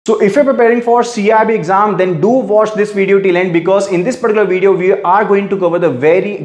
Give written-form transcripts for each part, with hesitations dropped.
So if you're preparing for CAIIB exam, then do watch this video till end, because in this particular video we are going to cover the very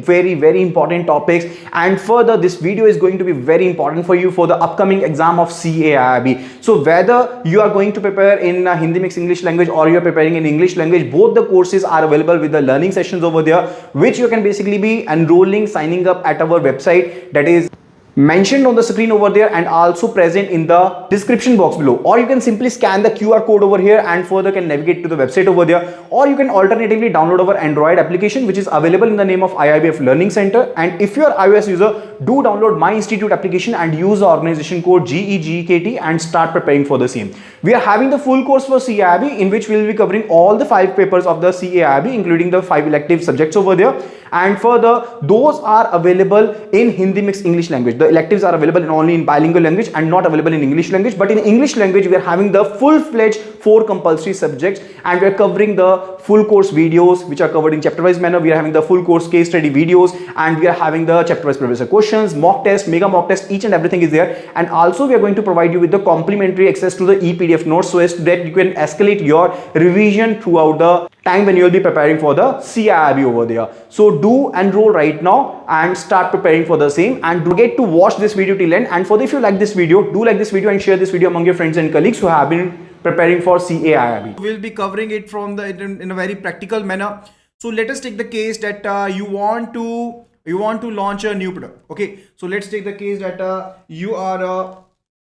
important topics, and further this video is going to be very important for you for the upcoming exam of CAIIB. So whether you are going to prepare in Hindi mixed English language or you are preparing in English language, both the courses are available with the learning sessions over there, which you can basically be enrolling, signing up at our website, that is mentioned on the screen over there and also present in the description box below. Or you can simply scan the QR code over here and further can navigate to the website over there, or you can alternatively download our Android application, which is available in the name of IIBF Learning Center. And if you are iOS user, do download My Institute application and use the organization code GEGKT and start preparing for the same. We are having the full course for CAIIB, in which we will be covering all the 5 papers of the CAIIB, including the 5 elective subjects over there. And further, those are available in Hindi mixed English language. The electives are available only in bilingual language and not available in English language. But in English language, we are having the full-fledged 4 compulsory subjects, and we are covering the full course videos, which are covered in chapter-wise manner. We are having the full course case study videos, and we are having the chapter-wise professor questions, mock test, mega mock test, each and everything is there. And also, we are going to provide you with the complimentary access to the e-PDF notes, so as that you can escalate your revision throughout the time when you will be preparing for the CAIIB over there. So do enroll right now and start preparing for the same, and don't forget to watch this video till end. And further, if you like this video, do like this video and share this video among your friends and colleagues who have been preparing for CAIIB. We'll be covering it from in a very practical manner. So let us take the case that you want to launch a new product. Okay, so let's take the case that you are a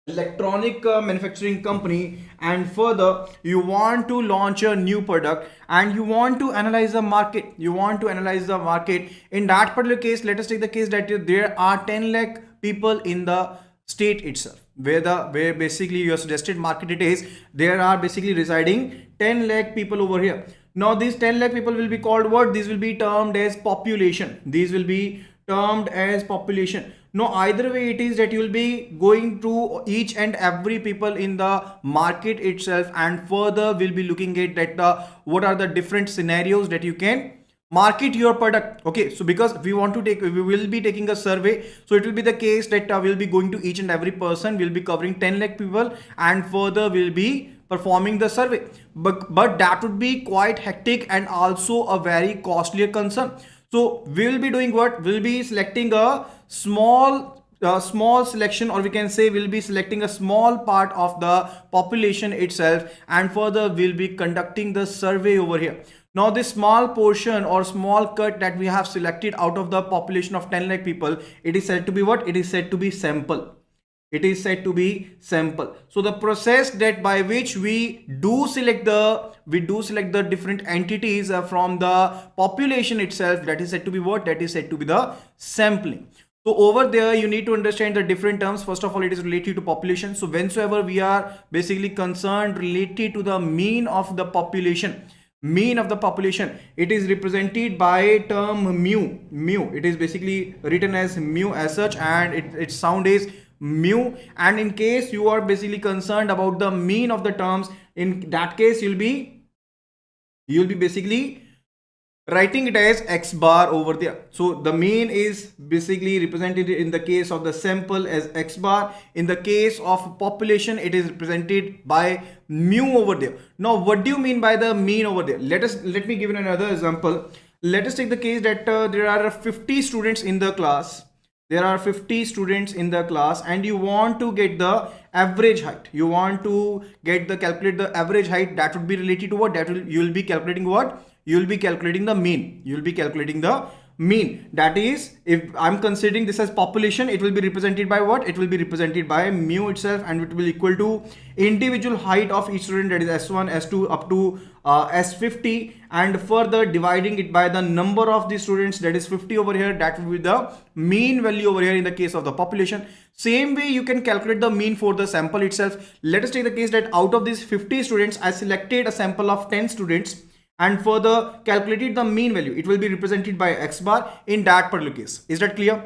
electronic manufacturing company, and further you want to launch a new product and you want to analyze the market. In that particular case, let us take the case that there are 10 lakh people in the state itself, where basically your suggested market it is, there are basically residing 10 lakh people over here. Now these 10 lakh people will be called what? These will be termed as population. No, either way it is that you will be going through each and every people in the market itself, and further we'll be looking at that what are the different scenarios that you can market your product. Okay, so because we will be taking a survey, so it will be the case that we'll be going to each and every person, we'll be covering 10 lakh people, and further we'll be performing the survey, but that would be quite hectic and also a very costlier concern. So we will be doing what? We'll be selecting a small selection, or we can say we'll be selecting a small part of the population itself, and further we'll be conducting the survey over here. Now this small portion or small cut that we have selected out of the population of 10 lakh people, it is said to be what? It is said to be sample. So the process that by which we do select the different entities from the population itself, that is said to be what? That is said to be the sampling. So over there you need to understand the different terms. First of all, it is related to population. So whensoever we are basically concerned related to the mean of the population, it is represented by term mu. It is basically written as mu as such, and its sound is mu. And in case you are basically concerned about the mean of the terms, in that case you'll be basically writing it as x bar over there. So the mean is basically represented in the case of the sample as x bar. In the case of population, it is represented by mu over there. Now what do you mean by the mean over there? Let me give you another example. Let us take the case that there are 50 students in the class. And you want to get the average height. Calculate the average height. That would be related to what? You'll be calculating what? You'll be calculating the mean. That is, if I'm considering this as population, it will be represented by what? It will be represented by mu itself, and it will equal to individual height of each student, that is S1, S2 up to S50, and further dividing it by the number of the students, that is 50 over here. That will be the mean value over here in the case of the population. Same way you can calculate the mean for the sample itself. Let us take the case that out of these 50 students, I selected a sample of 10 students and further calculated the mean value. It will be represented by x bar in that particular case. Is that clear?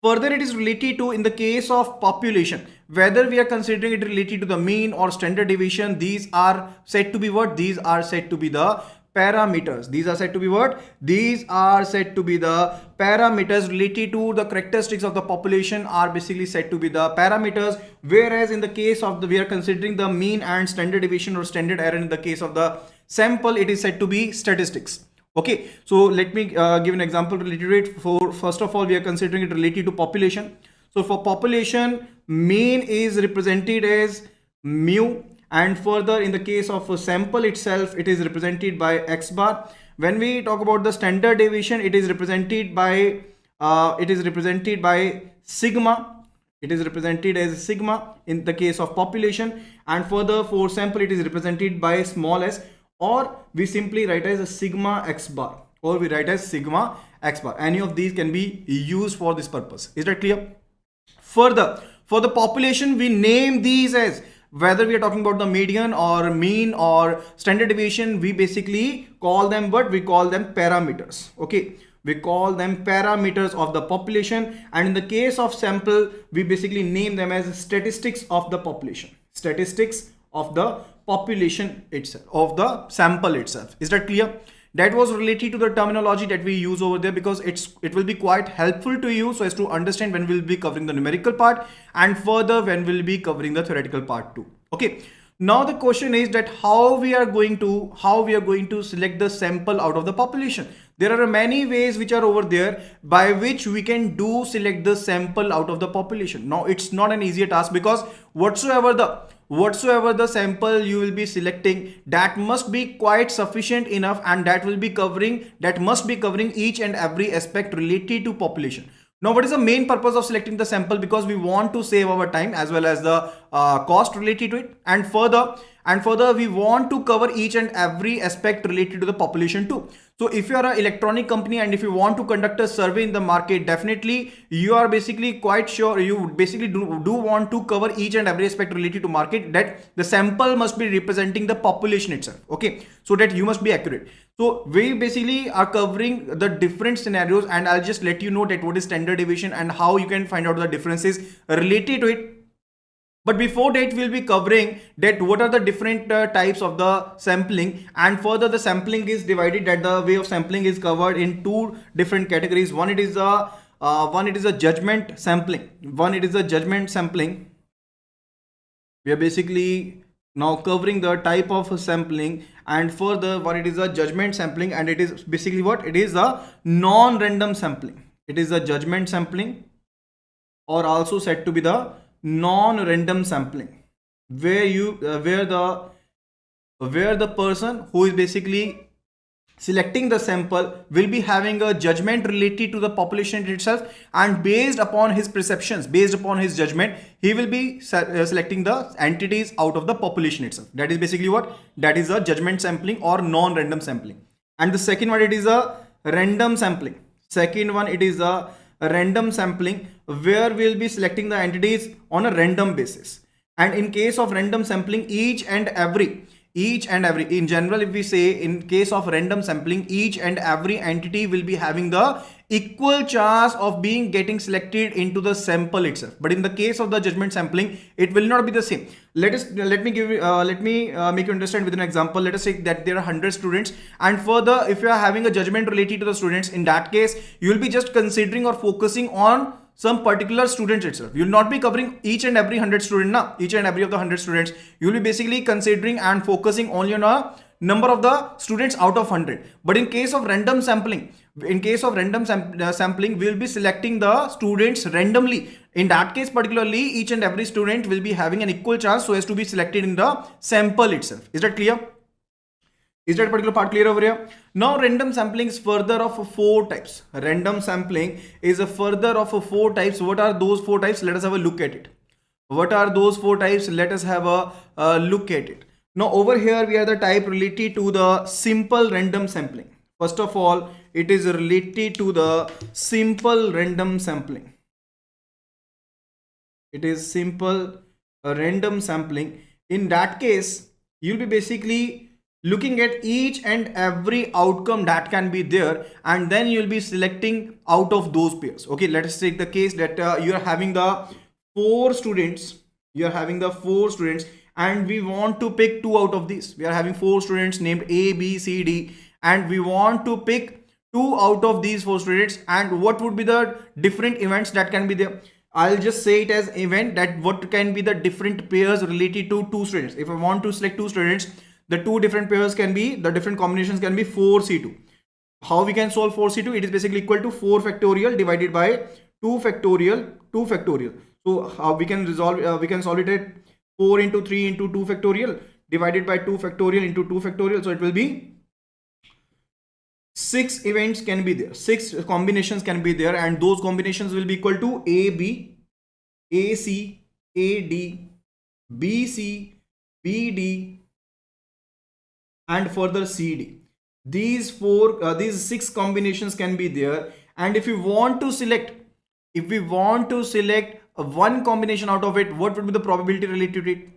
Further, it is related to, in the case of population, whether we are considering it related to the mean or standard deviation, these are said to be what? These are said to be the parameters. These are said to be what? These are said to be the parameters related to the characteristics of the population are basically said to be the parameters, whereas in the case of the, we are considering the mean and standard deviation or standard error in the case of the sample, it is said to be statistics. Okay, so let me give an example related to it. For first of all, we are considering it related to population. So for population, mean is represented as mu, and further in the case of a sample itself, it is represented by x bar. When we talk about the standard deviation, it is represented by sigma. It is represented as sigma in the case of population, and further for sample, it is represented by small s, or we simply write as a sigma x bar, or we write as sigma x bar. Any of these can be used for this purpose. Is that clear? Further, for the population, we name these as, whether we are talking about the median or mean or standard deviation, we basically call them what? We call them parameters. Okay, we call them parameters of the population, and in the case of sample, we basically name them as statistics of the population. Statistics of the population itself, of the sample itself. Is that clear? That was related to the terminology that we use over there, because it will be quite helpful to you so as to understand when we'll be covering the numerical part, and further when we'll be covering the theoretical part too. Okay, now the question is that how we are going to select the sample out of the population. There are many ways which are over there by which we can select the sample out of the population. Now it's not an easier task, because whatsoever the sample you will be selecting, that must be quite sufficient enough, and that must be covering each and every aspect related to population. Now, what is the main purpose of selecting the sample? Because we want to save our time as well as the cost related to it, and further we want to cover each and every aspect related to the population too. So if you are an electronic company and if you want to conduct a survey in the market, definitely you are basically quite sure, you basically do want to cover each and every aspect related to market, that the sample must be representing the population itself. Okay, so that you must be accurate. So we basically are covering the different scenarios, and I'll just let you know that what is standard deviation and how you can find out the differences related to it. But before that, we'll be covering that what are the different types of the sampling, and further the sampling is divided, that the way of sampling is covered in two different categories. One it is a judgment sampling. We are basically now covering the type of sampling, and further what it is a judgment sampling, and it is basically what? It is a non-random sampling. It is a judgment sampling, or also said to be the non-random sampling, where the person who is basically selecting the sample will be having a judgment related to the population itself, and based upon his perceptions, based upon his judgment, he will be selecting the entities out of the population itself. That is basically what? That is a judgment sampling or non-random sampling. And the second one, it is a random sampling. Random sampling, where we'll be selecting the entities on a random basis. And in case of random sampling, each and every in general, if we say in case of random sampling, each and every entity will be having the equal chance of getting selected into the sample itself. But in the case of the judgment sampling, it will not be the same. Let me make you understand with an example. Let us say that there are 100 students, and further if you are having a judgment related to the students, in that case you will be just considering or focusing on some particular students itself. You will not be covering each and every 100 student now. Each and every of the 100 students, you will be basically considering and focusing only on a number of the students out of 100. But in case of random sampling, we will be selecting the students randomly. In that case particularly, each and every student will be having an equal chance so as to be selected in the sample itself. Is that clear? Is that particular part clear over here? Now random sampling is further of 4 types. Random sampling is a further of 4 types. What are those 4 types? Let us have a look at it. What are those 4 types? Let us have a look at it. Now over here we are the type related to the simple random sampling. First of all, it is related to the simple random sampling. It is simple random sampling. In that case, you'll be basically looking at each and every outcome that can be there, and then you'll be selecting out of those pairs. Okay, let us take the case that you are having the 4 students. And we want to pick 2 out of these. We are having 4 students named A, B, C, D, and we want to pick 2 out of these 4 students, and what would be the different events that can be there. I'll just say it as event, that what can be the different pairs related to 2 students. If I want to select 2 students, the 2 different pairs can be, the different combinations can be 4C2. How we can solve 4C2? It is basically equal to 4 factorial divided by 2 factorial, 2 factorial. So how we can resolve, we can solve it at 4 into 3 into 2 factorial divided by 2 factorial into 2 factorial. So it will be 6 events can be there, 6 combinations can be there, and those combinations will be equal to AB, AC, AD, BC, BD, and further CD. These 6 combinations can be there, and if we want to select one combination out of it, what would be the probability related to it?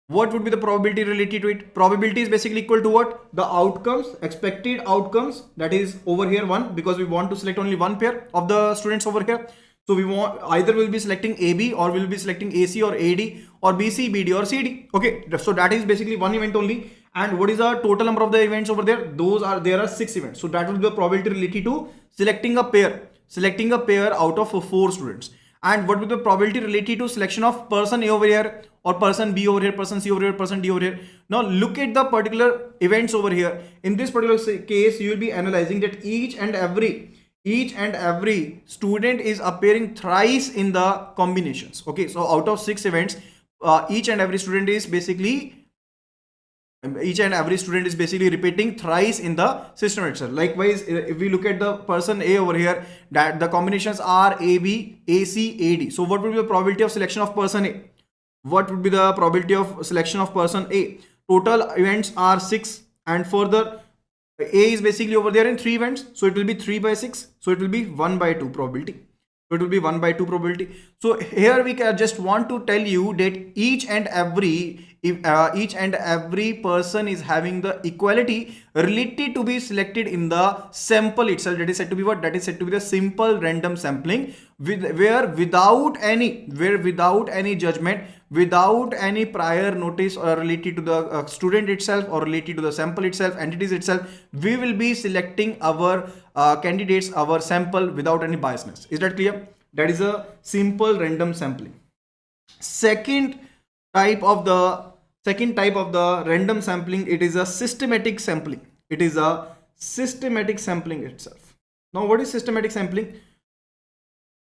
What would be the probability related to it? Probability is basically equal to what? The outcomes, expected outcomes, that is over here 1, because we want to select only one pair of the students over here. So we want, either we'll be selecting AB, or we'll be selecting AC or AD, or BC, BD or CD. Okay, so that is basically one event only. And what is the total number of the events over there? There are 6 events. So that will be the probability related to selecting a pair out of 4 students. And what will be the probability related to selection of person A over here, or person B over here, person C over here, person D over here? Now look at the particular events over here. In this particular case, you will be analyzing that each and every student is appearing thrice in the combinations. Okay, so out of 6 events, each and every student is basically repeating thrice in the system itself. Likewise, if we look at the person A over here, that the combinations are AB, AC, AD. So what would be the probability of selection of person A? What would be the probability of selection of person A? Total events are 6, and further A is basically over there in 3 events, so it will be 3 by 6, so it will be 1 by 2 probability. So it will be 1 by 2 probability. So here we can just want to tell you that each and every person is having the equality related to be selected in the sample itself. That is said to be what? That is said to be the simple random sampling, where without any judgment, without any prior notice or related to the student itself or related to the sample itself, entities itself, we will be selecting our candidates, our sample, without any biasness. Is that clear? That is a simple random sampling. Second type of the random sampling, it is a systematic sampling. It is a systematic sampling itself. Now what is systematic sampling?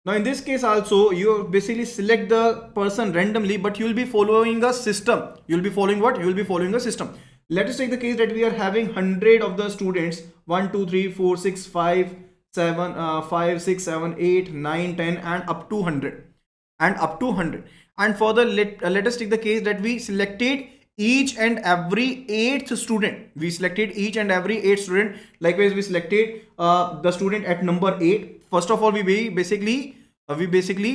Now in this case also, you basically select the person randomly, but you will be following a system. You will be following what? You will be following a system. Let us take the case that we are having 100 of the students, 1 2 3 4 6 5 7 5 6 7 8 9 10 and up to 100, and further let us take the case that we selected each and every 8th student. Likewise, we selected the student at number 8. First of all, we basically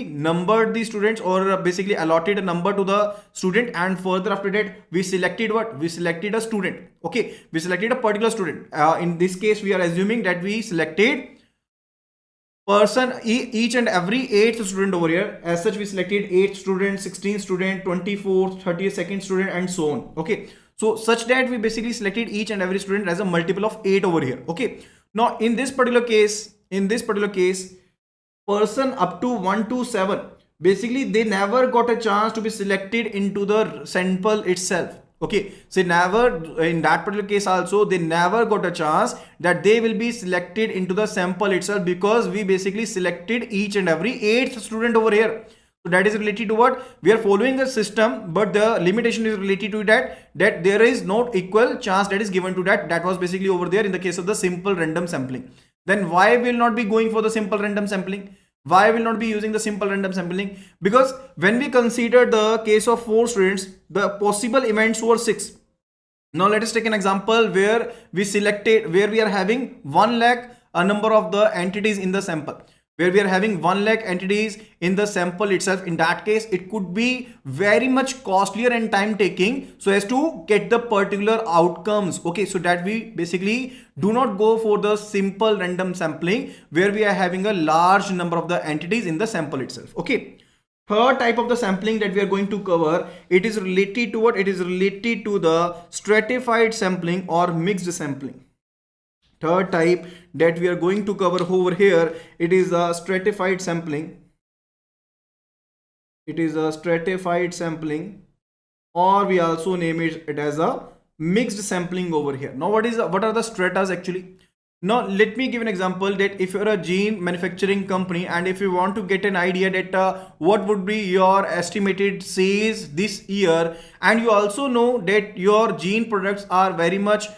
numbered the students, or basically allotted a number to the student, and further after that we selected what? We selected a student. Okay, we selected a particular student. In this case, we are assuming that we selected person each and every 8th student over here. As such, we selected 8th student, 16th student, 24th, 32nd student, and so on. Okay, so such that we basically selected each and every student as a multiple of 8 over here. Okay, now in this particular case, person up to 1 to 7, basically they never got a chance to be selected into the sample itself. Okay, so never, in that particular case also, they never got a chance that they will be selected into the sample itself, because we basically selected each and every 8th student over here. So that is related to what? We are following the system, but the limitation is related to that there is no equal chance that is given to that. That was basically over there in the case of the simple random sampling. Then why will not be going for the simple random sampling? Why will not be using the simple random sampling? Because when we consider the case of 4 students, the possible events were 6. Now let us take an example where we are having 1 lakh a number of the entities in the sample, where we are having 1 lakh entities in the sample itself. In that case, it could be very much costlier and time taking so as to get the particular outcomes. Okay, so that we basically do not go for the simple random sampling, where we are having a large number of the entities in the sample itself. Okay, third type of the sampling that we are going to cover, it is related to what? It is related to the stratified sampling or mixed sampling. Third type that we are going to cover over here, it is a stratified sampling. It is a stratified sampling, or we also name it as a mixed sampling over here. Now what are the stratas actually? Now let me give an example that if you're a gene manufacturing company and if you want to get an idea that what would be your estimated sales this year, and you also know that your gene products are very much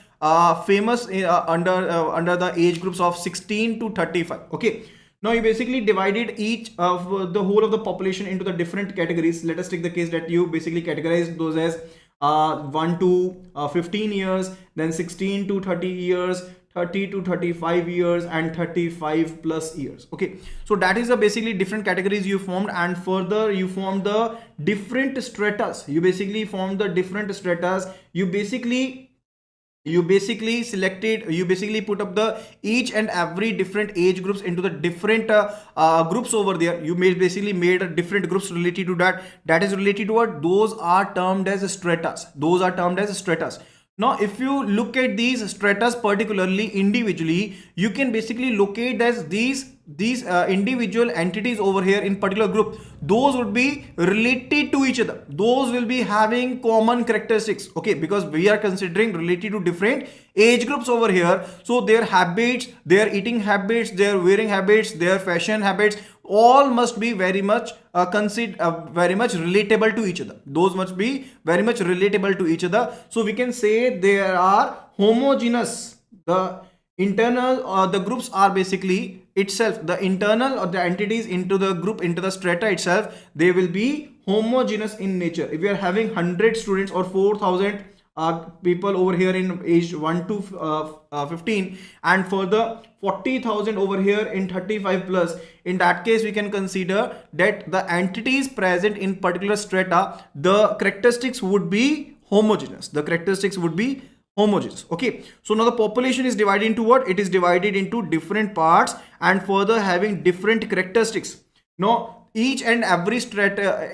famous under the age groups of 16 to 35. Okay, now you basically divided each of the whole of the population into the different categories. Let us take the case that you basically categorize those as 1 to 15 years, then 16 to 30 years, 30 to 35 years, and 35 plus years. Okay, so that is the basically different categories you formed, and further you formed the different stratas. You basically formed the different stratas. You basically put up the each and every different age groups into the different groups over there. You basically made a different groups related to that is related to what? Those are termed as stratas. Those are termed as stratas. Now if you look at these stratas particularly individually, you can basically locate as these individual entities over here in particular group. Those would be related to each other. Those will be having common characteristics. Okay, because we are considering related to different age groups over here. So their habits, their eating habits, their wearing habits, their fashion habits, all must be very much very much relatable to each other. Those must be very much relatable to each other. So we can say there are homogeneous. The internal the groups are basically itself, the internal or the entities into the group, into the strata itself, they will be homogeneous in nature. If we are having 100 students or 4,000 people over here in age 1 to 15, and further 40,000 over here in 35 plus, in that case we can consider that the entities present in particular strata, the characteristics would be homogeneous. The characteristics would be homogeneous. Okay, so now the population is divided into what? It is divided into different parts and further having different characteristics. Now each and every strata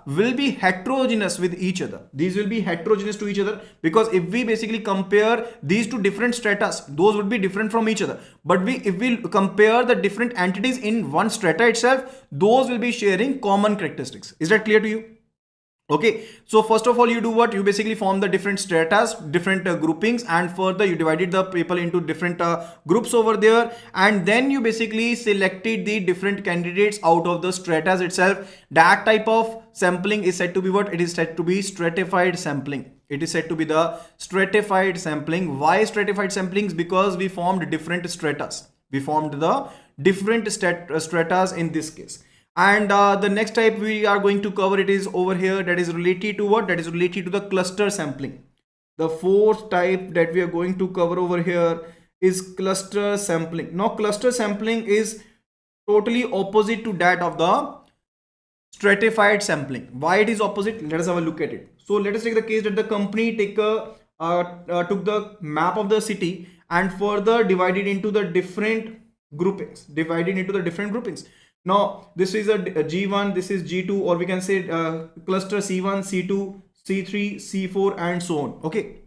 will be heterogeneous with each other. These will be heterogeneous to each other, because if we basically compare these two different stratas, those would be different from each other. But if we compare the different entities in one strata itself, those will be sharing common characteristics. Is that clear to you? Okay, so first of all, you do what? You basically form the different stratas, different groupings, and further you divided the people into different groups over there, and then you basically selected the different candidates out of the stratas itself. That type of sampling is said to be what? It is said to be stratified sampling. It is said to be the stratified sampling. Why stratified samplings? Because we formed different stratas. We formed the different stratas in this case. And the next type we are going to cover, it is over here, that is related to what? That is related to the cluster sampling. The fourth type that we are going to cover over here is cluster sampling. Now cluster sampling is totally opposite to that of the stratified sampling. Why it is opposite? Let us have a look at it. So let us take the case that the company took the map of the city and further divided into the different groupings. Now this is a G1, this is G2, or we can say cluster C1, C2, C3, C4 and so on. Okay,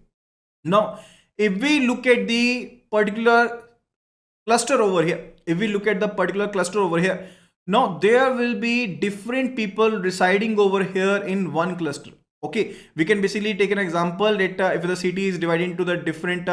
now if we look at the particular cluster over here, now there will be different people residing over here in one cluster. Okay, we can basically take an example that if the city is divided into the different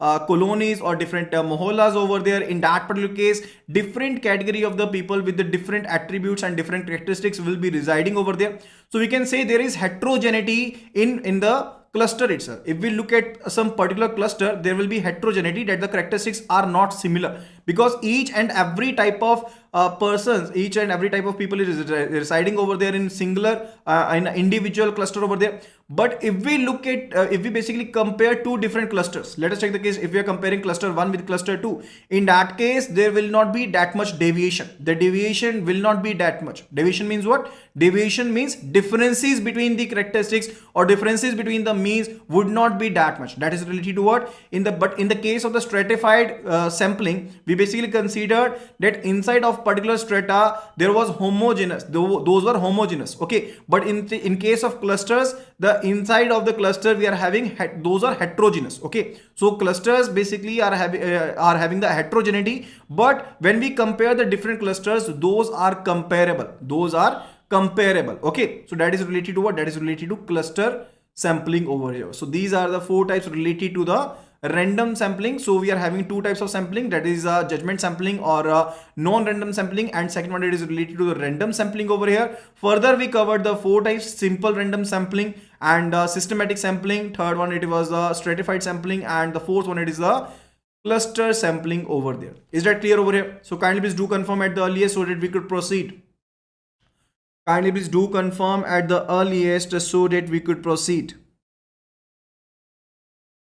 colonies or different mohallas over there, in that particular case, different category of the people with the different attributes and different characteristics will be residing over there. So we can say there is heterogeneity in the cluster itself. If we look at some particular cluster, there will be heterogeneity, that the characteristics are not similar, because each and every type of persons, each and every type of people is residing over there in singular in an individual cluster over there. But if we look at if we basically compare two different clusters, let us take the case if we are comparing cluster 1 with cluster 2, in that case there will not be that much deviation. The deviation will not be that much. Deviation means what? Deviation means differences between the characteristics or differences between the means would not be that much. That is related to what? But in the case of the stratified sampling, we basically considered that inside of particular strata, there was homogeneous, those were homogeneous, okay. But in case of clusters, the inside of the cluster we are having those are heterogeneous, okay. So clusters basically are having the heterogeneity, but when we compare the different clusters, those are comparable, okay. So that is related to what? That is related to cluster sampling over here. So these are the 4 types related to the random sampling. So we are having 2 types of sampling, that is judgment sampling or non-random sampling, and second one, it is related to the random sampling over here. Further we covered the 4 types: simple random sampling and systematic sampling. Third one, it was stratified sampling, and the fourth one, it is the cluster sampling over there. Is that clear over here? So kindly please do confirm at the earliest so that we could proceed. Kindly please do confirm at the earliest so that we could proceed.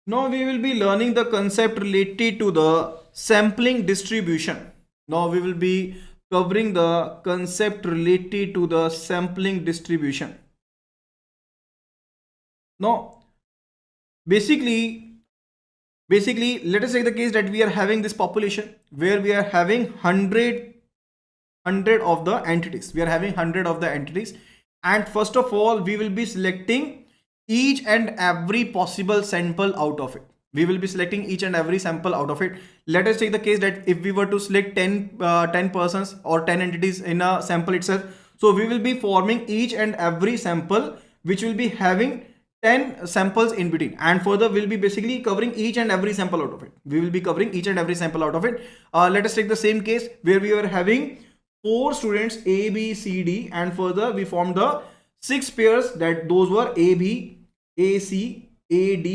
Now we will be learning the concept related to the sampling distribution. Now we will be covering the concept related to the sampling distribution. Now basically let us take the case that we are having this population where we are having 100 of the entities. We are having 100 of the entities, and first of all we will be selecting each and every possible sample out of it. We will be selecting each and every sample out of it. Let us take the case that if we were to select 10 persons or 10 entities in a sample itself, so we will be forming each and every sample which will be having 10 samples in between, and further we'll be basically covering each and every sample out of it. We will be covering each and every sample out of it. Let us take the same case where we are having 4 students A, B, C, D, and further we formed the 6 pairs, that those were AB, AC, AD,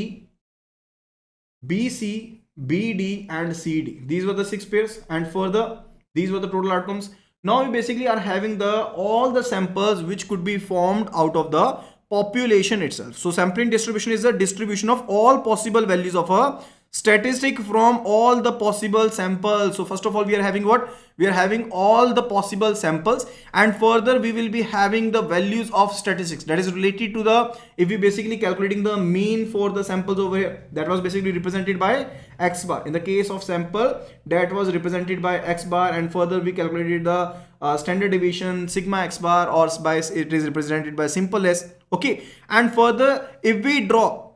BC, BD, and CD. These were the 6 pairs, and further these were the total outcomes. Now we basically are having all the samples which could be formed out of the population itself. So sampling distribution is the distribution of all possible values of a statistic from all the possible samples. So first of all we are having what? We are having all the possible samples, and further we will be having the values of statistics, that is related to the, if we basically calculating the mean for the samples over here, that was basically represented by x bar. In the case of sample, that was represented by x bar, and further we calculated the standard deviation sigma x bar, or by it is represented by simple s, okay. And further if we draw,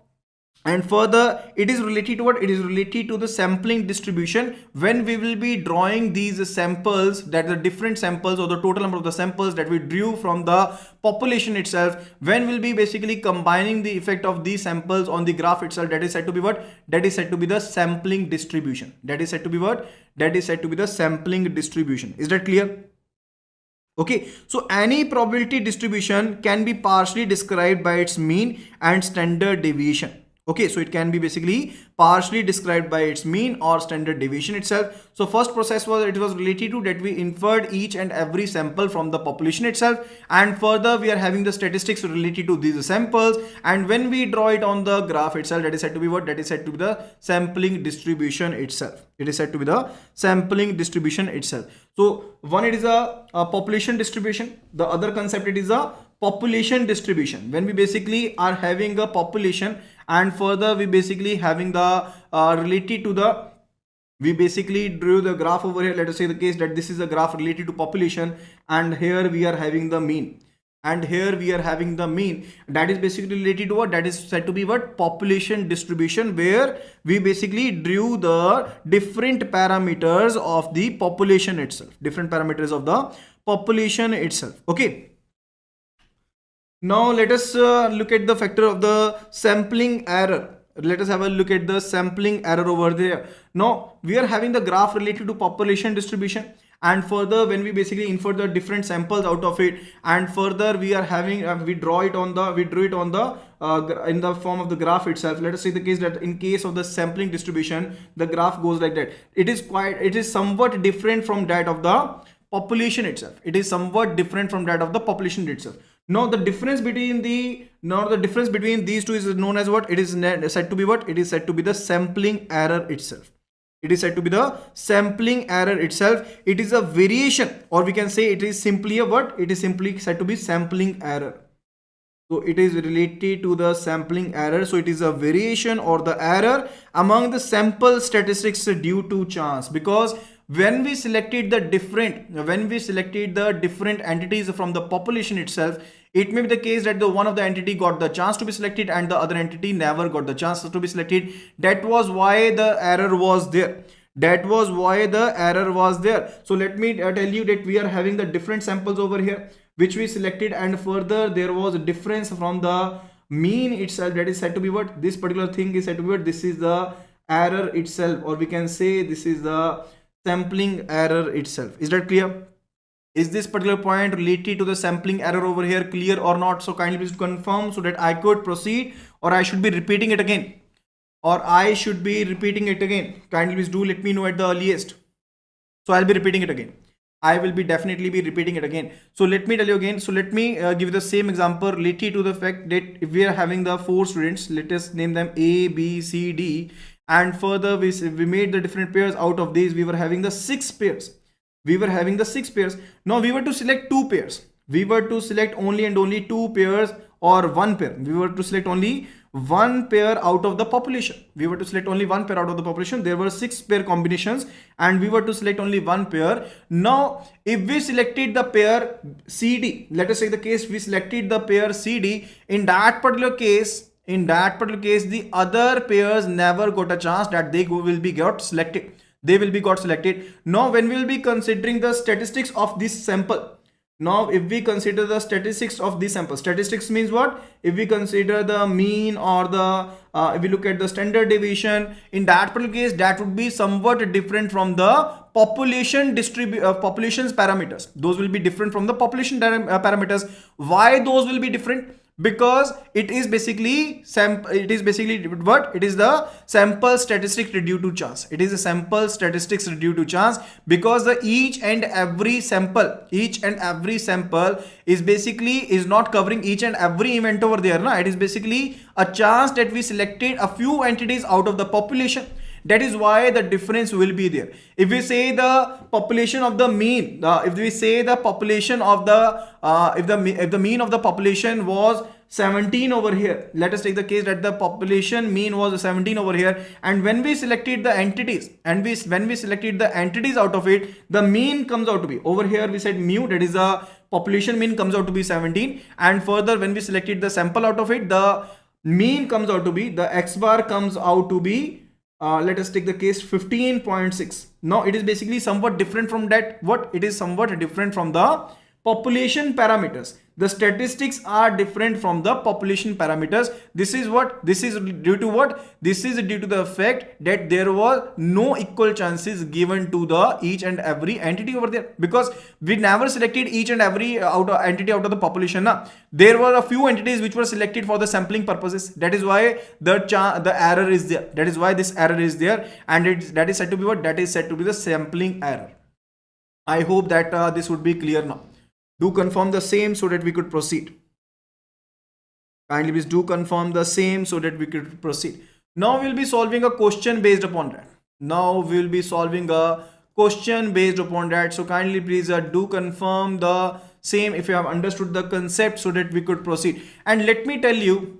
and further it is related to what? It is related to the sampling distribution when we will be drawing these samples, that the different samples or the total number of the samples that we drew from the population itself, when we'll be basically combining the effect of these samples on the graph itself, that is said to be what? That is said to be the sampling distribution. That is said to be what? That is said to be the sampling distribution. Is that clear? Okay, so any probability distribution can be partially described by its mean and standard deviation. Okay, so it can be basically partially described by its mean or standard deviation itself. So first process was, it was related to that we inferred each and every sample from the population itself, and further we are having the statistics related to these samples, and when we draw it on the graph itself, that is said to be what? That is said to be the sampling distribution itself. It is said to be the sampling distribution itself. So one, it is a population distribution. The other concept, it is a population distribution. When we basically are having a population, and further we basically having the related to the, we basically drew the graph over here. Let us say the case that this is a graph related to population, and here we are having the mean, and here we are having the mean. That is basically related to what? That is said to be what? Population distribution, where we basically drew the different parameters of the population itself, different parameters of the population itself. Okay. Now let us look at the factor of the sampling error. Let us have a look at the sampling error over there. Now we are having the graph related to population distribution, and further when we basically infer the different samples out of it, and further we are having we drew it on the in the form of the graph itself. Let us say the case that in case of the sampling distribution, the graph goes like that. It is somewhat different from that of the population itself. It is somewhat different from that of the population itself. Now the difference between these two is known as what? It is said to be what? It is said to be the sampling error itself. It is said to be the sampling error itself. It is a variation, or we can say it is simply a what? It is simply said to be sampling error. So it is related to the sampling error. So it is a variation or the error among the sample statistics due to chance, because when we selected the different entities from the population itself, it may be the case that the one of the entity got the chance to be selected and the other entity never got the chance to be selected. That was why the error was there. So let me tell you that we are having the different samples over here which we selected, and further there was a difference from the mean itself. That is said to be what? This particular thing is said to be what? This is the error itself, or we can say this is the sampling error itself. Is that clear? Is this particular point related to the sampling error over here clear or not? So kindly please confirm so that I could proceed, or I should be repeating it again. Kindly please do let me know at the earliest. So I'll be repeating it again. I will be definitely be repeating it again. So let me tell you again. So let me give the same example related to the fact that if we are having the 4 students, let us name them A, B, C, D, and further we made the different pairs. Out of these we were having the 6 pairs. Now we were to select 2 pairs. We were to select only and only 2 pairs or 1 pair. We were to select only 1 pair out of the population. There were 6 pair combinations and we were to select only 1 pair. Now if we selected the pair CD, let us take the case we selected the pair CD. In that particular case, the other pairs never got a chance that they will be got selected. Now when we will be considering the statistics of this sample, if we consider the statistics of this sample, statistics means what? If we consider the mean or the if we look at the standard deviation, in that particular case that would be somewhat different from the population's parameters. Those will be different from the population parameters. Why those will be different? Because it is basically what? It is the sample statistics due to chance. Because the each and every sample is not covering each and every event over there. It is basically a chance that we selected a few entities out of the population. That is why the difference will be there. If we say the population of the mean, if the mean of the population was 17 over here, let us take the case that the population mean was 17 over here, and when we selected the entities out of it, the mean comes out to be over here. We said mu, that is the population mean, comes out to be 17, and further when we selected the sample out of it, the mean comes out to be, the x bar comes out to be let us take the case 15.6. Now it is basically somewhat different from that. It is somewhat different from the population parameters. The statistics are different from the population parameters. This is due to what? This is due to the fact that there was no equal chances given to the each and every entity over there, because we never selected each and every entity out of the population. There were a few entities which were selected for the sampling purposes. That is why the error is there. That is why this error is there, and that is said to be what? That is said to be the sampling error. I hope that this would be clear now. Do confirm the same so that we could proceed. Kindly please do confirm the same so that we could proceed. Now we will be solving a question based upon that. So kindly please do confirm the same if you have understood the concept so that we could proceed. And let me tell you,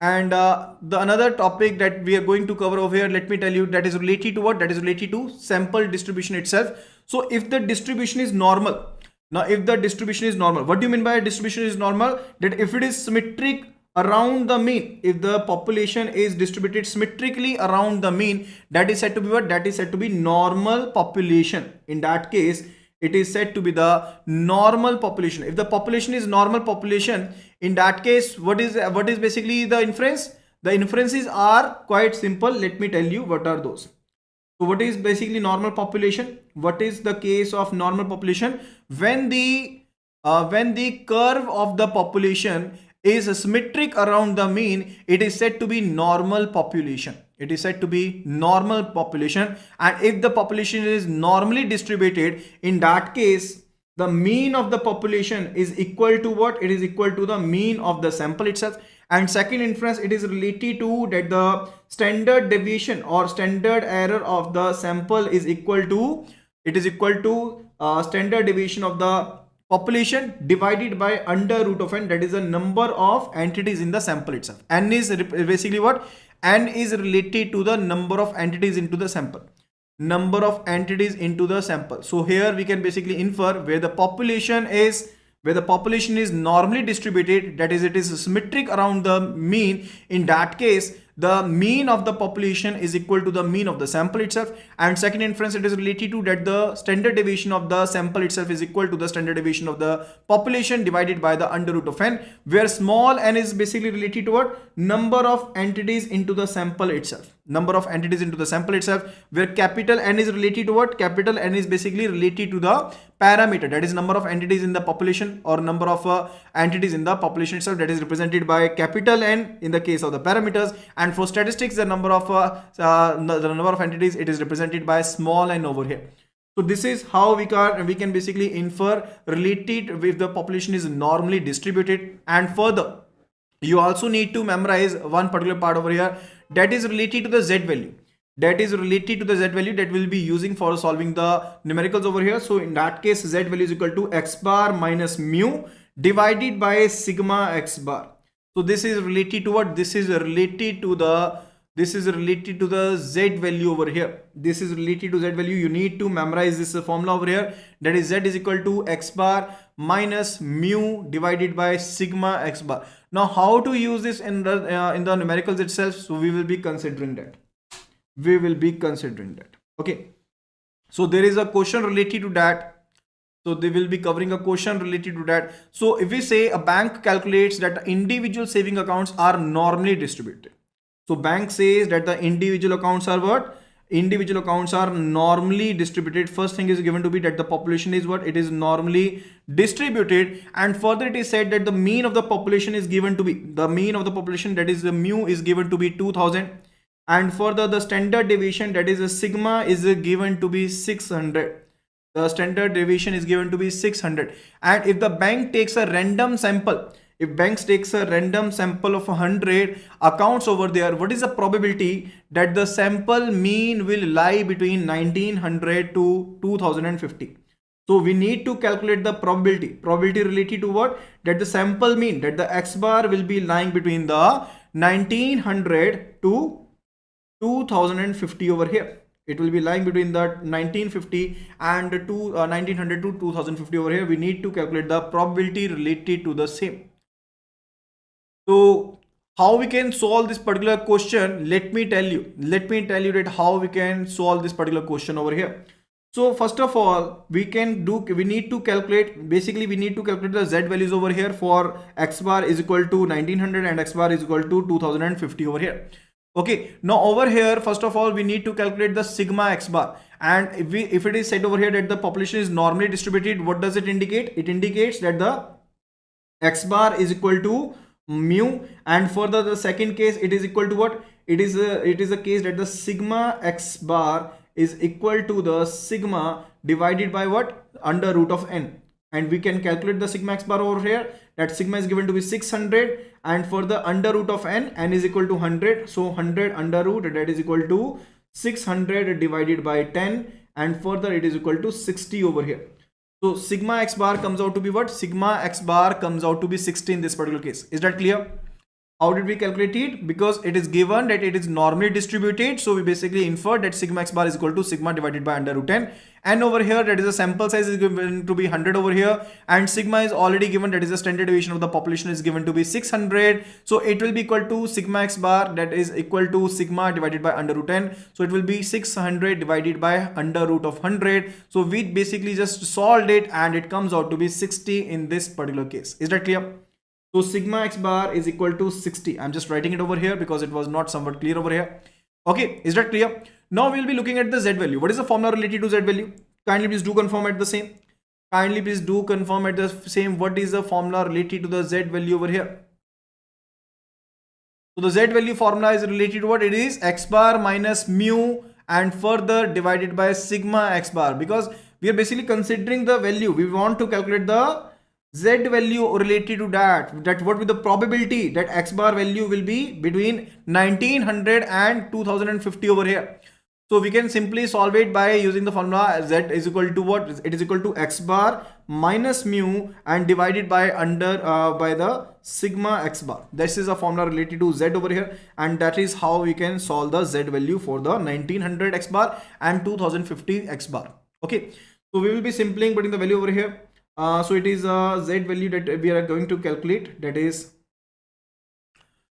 and the another topic that we are going to cover over here, let me tell you, that is related to what? That is related to sample distribution itself. So if the distribution is normal, what do you mean by distribution is normal? That if it is symmetric around the mean, if the population is distributed symmetrically around the mean, that is said to be what? That is said to be normal population. In that case, it is said to be the normal population. If the population is normal population, in that case, what is basically the inference? The inferences are quite simple. Let me tell you what are those. So what is basically normal population? What is the case of normal population? When the curve of the population is symmetric around the mean, it is said to be normal population. And if the population is normally distributed, in that case, the mean of the population is equal to what? It is equal to the mean of the sample itself. And second inference, it is related to that the standard deviation or standard error of the sample is equal to standard deviation of the population divided by under root of n, that is the number of entities in the sample itself. N is basically what? N is related to the number of entities into the sample. number of entities into the sample. So here we can basically infer where the population is normally distributed, that is it is symmetric around the mean. In that case, the mean of the population is equal to the mean of the sample itself. And second inference, it is related to that the standard deviation of the sample itself is equal to the standard deviation of the population divided by the under root of n, where small n is basically related to what? Number of entities into the sample itself. Number of entities into the sample itself, where capital N is related to what? Capital N is basically related to the parameter, that is number of entities in the population, or number of entities in the population itself, that is represented by capital N in the case of the parameters. And for statistics, the number of entities, it is represented by small n over here. So this is how we can basically infer related if the population is normally distributed. And further, you also need to memorize one particular part over here that is related to the z value. That will be using for solving the numericals over here. So in that case, z value is equal to x bar minus mu divided by sigma x bar. So this is related to what? This is related to the z value over here. This is related to z value. You need to memorize this formula over here. That is z is equal to x bar minus mu divided by sigma x bar. Now, how to use this in the numericals itself? So we will be considering that. Okay. So there is a question related to that. So they will be covering a question related to that. So if we say a bank calculates that the individual saving accounts are normally distributed. So bank says that the individual accounts are what? Individual accounts are normally distributed. First thing is given to be that the population is what? It is normally distributed. And further it is said that the mean of the population is given to be, the mean of the population, that is the mu, is given to be 2000. And further the standard deviation, that is the sigma, is given to be 600. The standard deviation is given to be 600. And if the bank takes a random sample, if banks takes a random sample of 100 accounts over there, what is the probability that the sample mean will lie between 1900 to 2050? So we need to calculate the probability related to what? That the sample mean, that the x bar will be lying between the 1900 to 2050 over here. It will be lying between the 1950 and 1900 to 2050 over here. We need to calculate the probability related to the same. So how we can solve this particular question? Let me tell you that how we can solve this particular question over here. So first of all, we need to calculate the z values over here for x bar is equal to 1900 and x bar is equal to 2050 over here. Okay, now over here, first of all, we need to calculate the sigma x bar. And if it is said over here that the population is normally distributed, what does it indicate? It indicates that the x bar is equal to mu. And further the second case, it is equal to what? It is a case that the sigma x bar is equal to the sigma divided by what? Under root of n. And we can calculate the sigma x bar over here. That sigma is given to be 600, and for the under root of n is equal to 100. So 100 under root, that is equal to 600 divided by 10, and further it is equal to 60 over here. So sigma x bar comes out to be what? Sigma x bar comes out to be 60 in this particular case. Is that clear? How did we calculate it? Because it is given that it is normally distributed. So we basically inferred that sigma x bar is equal to sigma divided by under root n. And over here, that is the sample size is given to be 100 over here. And sigma is already given, that is the standard deviation of the population is given to be 600. So it will be equal to sigma x bar, that is equal to sigma divided by under root n. So it will be 600 divided by under root of 100. So we basically just solved it and it comes out to be 60 in this particular case. Is that clear? So sigma x bar is equal to 60. I'm just writing it over here because it was not somewhat clear over here. Okay, is that clear? Now we'll be looking at the z value. What is the formula related to z value? Kindly please do confirm at the same. What is the formula related to the z value over here? So the z value formula is related to what? It is x bar minus mu and further divided by sigma x bar, because we are basically considering the value. We want to calculate the z value related to that what with the probability that x bar value will be between 1900 and 2050 over here. So we can simply solve it by using the formula z is equal to what? It is equal to x bar minus mu and divided by by the sigma x bar. This is a formula related to z over here, and that is how we can solve the z value for the 1900 x bar and 2050 x bar. Okay, so we will be simply putting the value over here. So it is a z value that we are going to calculate, that is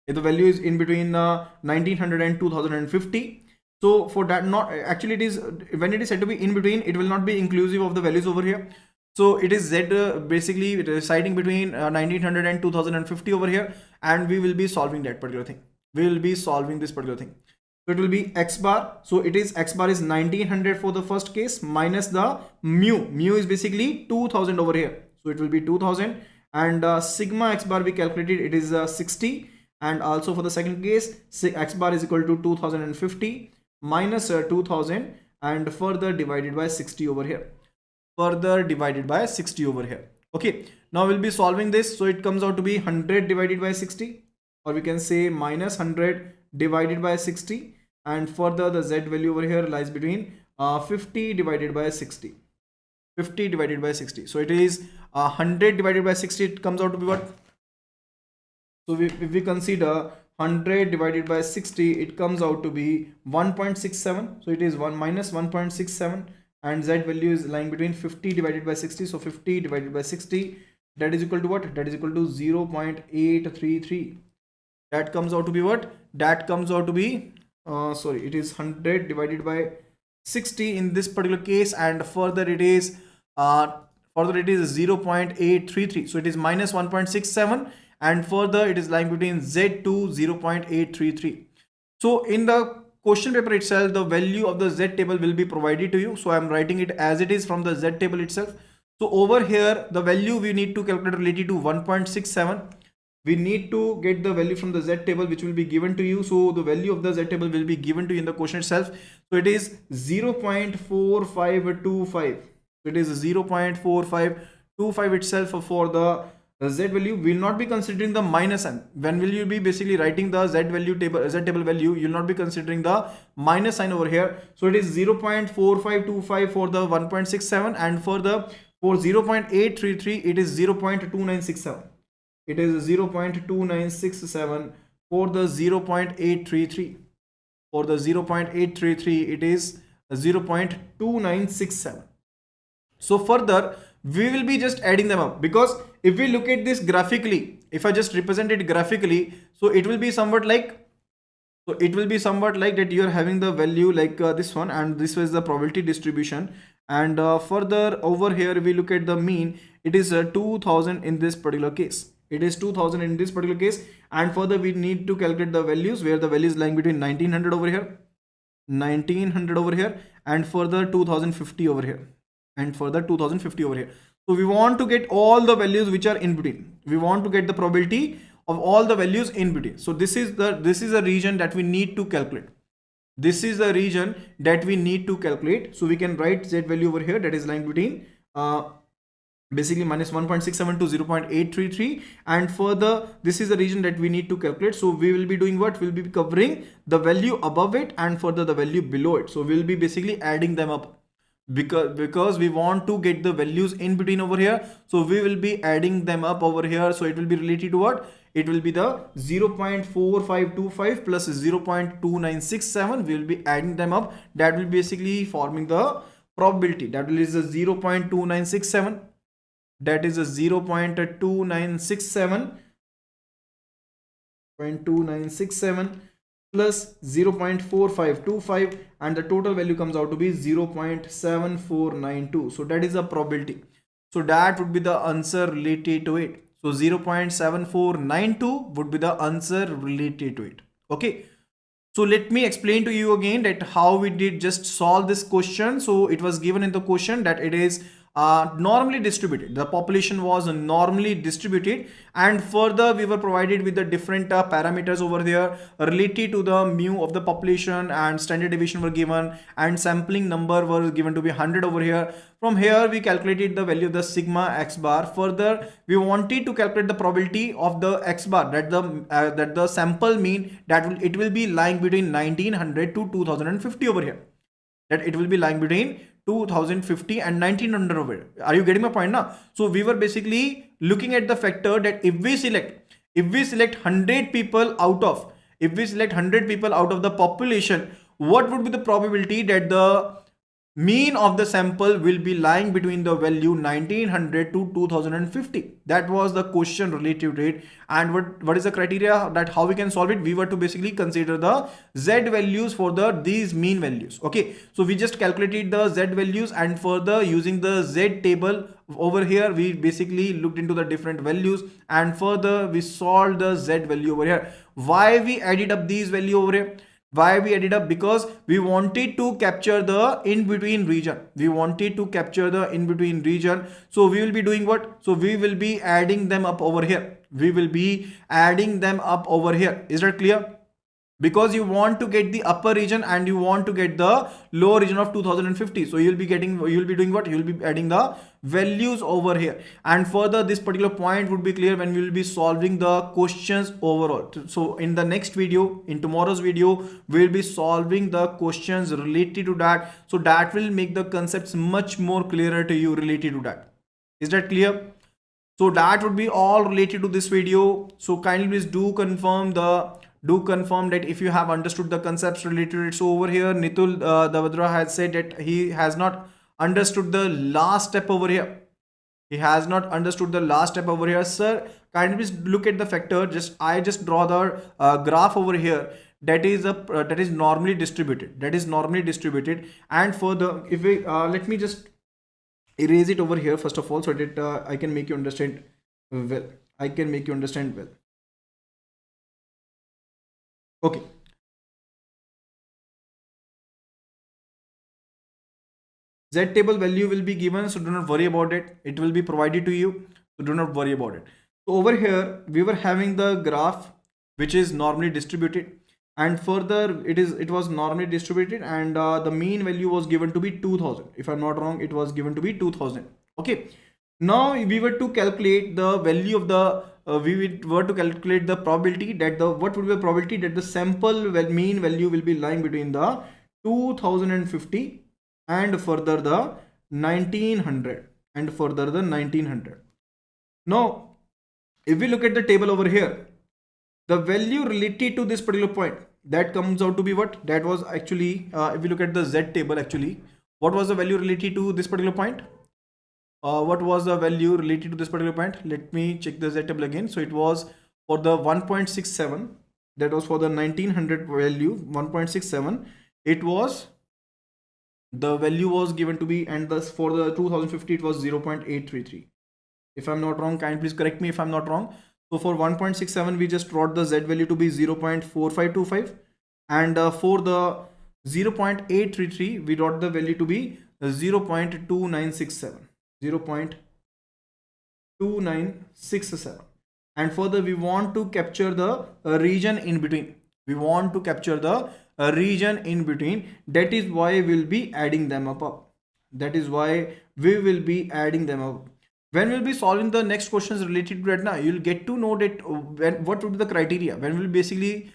if the value is in between 1900 and 2050. So for that, not actually, it is when it is said to be in between, it will not be inclusive of the values over here. So it is z basically residing between 1900 and 2050 over here, and we will be solving that particular thing. We will be solving this particular thing. So it will be x bar. So it is x bar is 1900 for the first case minus the mu. Mu is basically 2000 over here. So it will be 2000, and sigma x bar we calculated, it is 60. And also for the second case, x bar is equal to 2050 minus 2000 and further divided by 60 over here. Further divided by 60 over here. Okay, now we'll be solving this. So it comes out to be 100 divided by 60, or we can say minus 100 divided by 60, and further the z value over here lies between 50 divided by 60. 50 divided by 60. So it is 100 divided by 60. It comes out to be what? So if we consider 100 divided by 60, it comes out to be 1.67. So it is 1 minus 1.67, and z value is lying between 50 divided by 60. So 50 divided by 60, that is equal to what? That is equal to 0.833. That comes out to be what? That comes out to be sorry, it is 100 divided by 60 in this particular case, and further it is 0.833. So it is minus 1.67, and further it is lying between z to 0.833. So in the question paper itself, the value of the z table will be provided to you. So I am writing it as it is from the z table itself. So over here, the value we need to calculate related to 1.67. We need to get the value from the z table, which will be given to you. So the value of the z table will be given to you in the question itself. So it is 0.4525. So it is 0.4525 itself for the z value. Will not be considering the minus sign. When will you be basically writing the z table value, you will not be considering the minus sign over here. So it is 0.4525 for the 1.67, and for 0.833 it is 0.2967. It is 0.2967 for the 0.833. For the 0.833 it is 0.2967. So further we will be just adding them up, because if we look at this graphically, if I just represent it graphically, so it will be somewhat like, that you are having the value like this one, and this was the probability distribution, and further over here we look at the mean, it is 2000 in this particular case. It is 2000 in this particular case, and further we need to calculate the values, where the value is lying between 1900 over here, 1900 over here, and further 2050 over here, and further 2050 over here. So we want to get all the values which are in between. We want to get the probability of all the values in between. So this is a region that we need to calculate. This is the region that we need to calculate. So we can write z value over here, that is lying between basically minus 1.67 to 0.833, and further this is the region that we need to calculate. So we will be doing what? We'll be covering the value above it and further the value below it. So we'll be basically adding them up, because we want to get the values in between over here. So we will be adding them up over here. So it will be related to what? It will be the 0.4525 plus 0.2967. We will be adding them up. That will basically forming the probability. That is a 0.2967. That is a 0.2967 plus 0.4525, and the total value comes out to be 0.7492. So that is a probability. So that would be the answer related to it. So 0.7492 would be the answer related to it. Okay. So let me explain to you again that how we did just solve this question. So it was given in the question that it is normally distributed. The population was normally distributed, and further we were provided with the different parameters over there related to the mu of the population, and standard deviation were given, and sampling number were given to be 100 over here. From here we calculated the value of the sigma x bar. Further we wanted to calculate the probability of the x bar, that the sample mean, it will be lying between 1900 to 2050 over here. that it will be lying between 2050 and 1900 over here. Are you getting my point now? So we were basically looking at the factor that if we select 100 people out of, if we select 100 people out of the population, what would be the probability that the mean of the sample will be lying between the value 1900 to 2050? That was the question related to it. And what is the criteria that how we can solve it? We were to basically consider the z values for these mean values. Okay, so we just calculated the z values, and further using the z table over here, we basically looked into the different values, and further we solved the z value over here. Why we added up these value over here? Why we added up? Because we wanted to capture the in-between region. We wanted to capture the in-between region. So we will be doing what? So we will be adding them up over here. We will be adding them up over here. Is that clear? Because you want to get the upper region and you want to get the lower region of 2050. So you'll be doing what? You'll be adding the values over here. And further, this particular point would be clear when we will be solving the questions overall. So in the next video, in tomorrow's video, we'll be solving the questions related to that. So that will make the concepts much more clearer to you related to that. Is that clear? So that would be all related to this video. So kindly please do confirm that if you have understood the concepts related to it. So over here, Nitul Davadra has said that he has not understood the last step over here. He has not understood the last step over here. Sir, kindly please look at the factor. I just draw the graph over here. That is normally distributed. That is normally distributed. And further, if we let me just erase it over here first of all, so that I can make you understand well. Okay. Z table value will be given, so do not worry about it. It will be provided to you, so do not worry about it. So over here, we were having the graph which is normally distributed, and further it was normally distributed, and the mean value was given to be 2000. If I'm not wrong, it was given to be 2000. Okay. Now we were to calculate the value of the calculate the probability that what would be the probability that the sample mean value will be lying between the 2050 and further the 1900 and further the 1900. Now if we look at the table over here, the value related to this particular point, that comes out to be what? That was actually if we look at the Z table, actually what was the value related to this particular point? What was the value related to this particular point? Let me check the Z table again. So it was for the 1.67, that was for the 1900 value 1.67. It was, the value was given to be, and thus for the 2050 it was 0.833. If I'm not wrong, kindly please correct me if I'm not wrong. So for 1.67 we just brought the Z value to be 0.4525, and for the 0.833 we brought the value to be 0.2967. 0.2967, and further we want to capture the region in between. That is why we'll be adding them up. When we'll be solving the next questions related to that, now you'll get to know that what would be the criteria when we'll basically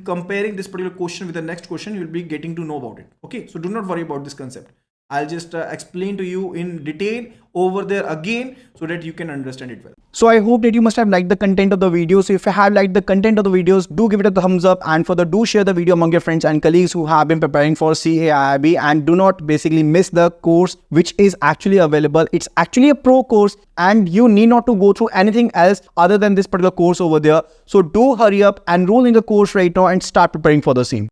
comparing this particular question with the next question. You'll be getting to know about it. Okay, so do not worry about this concept. I'll just explain to you in detail over there again so that you can understand it well. So I hope that you must have liked the content of the video. So if you have liked the content of the videos, do give it a thumbs up, and further do share the video among your friends and colleagues who have been preparing for CAIIB, and do not basically miss the course which is actually available. It's actually a pro course and you need not to go through anything else other than this particular course over there. So do hurry up and enroll in the course right now and start preparing for the same.